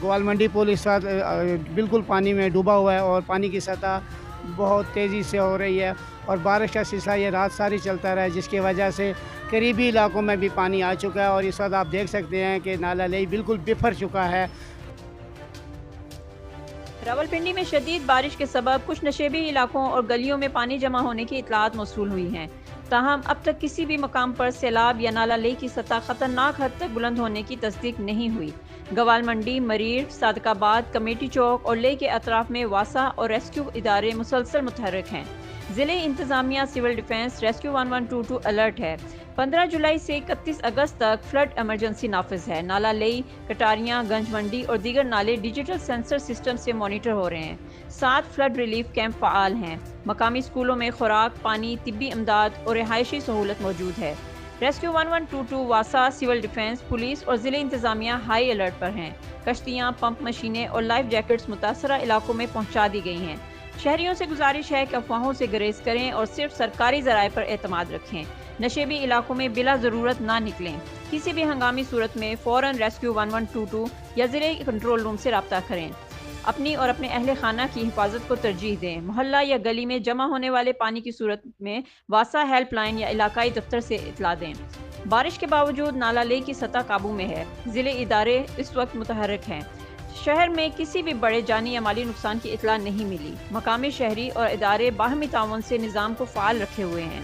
ग्वाल मंडी पुल इस वक्त बिल्कुल पानी में डूबा हुआ है और पानी की सतह बहुत तेज़ी से हो रही है और बारिश का सिलसिला ये रात सारी चलता रहा है, जिसकी वजह से करीबी इलाकों में भी पानी आ चुका है और इस वक्त आप देख सकते हैं कि नाला लेई बिल्कुल बिफर चुका है। रावलपिंडी में शदीद बारिश के सबब कुछ नशेबी इलाकों और गलियों में पानी जमा होने की इतलात मौसूल हुई हैं। ताहम अब तक किसी भी मकाम पर सैलाब या नाला लेई की सतह खतरनाक हद तक बुलंद होने की तस्दीक नहीं हुई। गवाल मंडी, मरीर, सादकाबाद, कमेटी चौक और लेई के अतराफ में वासा और रेस्क्यू इदारे मुसलसल मुतहर्रिक हैं। ज़िले इंतज़ामिया, सिविल डिफेंस, रेस्क्यू 1122 अलर्ट है। 15 जुलाई से 31 अगस्त तक फ्लड एमरजेंसी नाफिज है। नाला लेई, कटारियाँ, गंज मंडी और दीगर नाले डिजिटल सेंसर सिस्टम से मॉनिटर हो रहे हैं। 7 फ्लड रिलीफ कैंप फ़ाल हैं। मकामी स्कूलों में खुराक, पानी, तिब्बी इमदाद और रिहायशी सहूलत मौजूद है। रेस्क्यू 1122, वासा, सिविल डिफेंस, पुलिस और ज़िले इंतज़ामिया हाई अलर्ट पर हैं। कश्तियाँ, पंप मशीनें और लाइफ जैकेट्स मुतासरा इलाकों में पहुँचा दी गई हैं। शहरियों से गुजारिश है कि अफवाहों से गुरेज करें और सिर्फ सरकारी ज़राए पर एतमाद रखें। नशेबी इलाकों में बिला ज़रूरत ना निकलें। किसी भी हंगामी सूरत में फ़ौरन रेस्क्यू 1122 या ज़िले कंट्रोल रूम से रब्ता करें। अपनी और अपने अहले खाना की हिफाजत को तरजीह दें। मोहल्ला या गली में जमा होने वाले पानी की सूरत में वासा हेल्पलाइन या इलाकाई दफ्तर से इतला दें। बारिश के बावजूद नाला लेई की सतह काबू में है। ज़िले इदारे इस वक्त मुतहर्रिक हैं। शहर में किसी भी बड़े जानी या माली नुकसान की इतला नहीं मिली। मकामी शहरी और इदारे बाहमी ताउन से निज़ाम को फ़ाल रखे हुए हैं।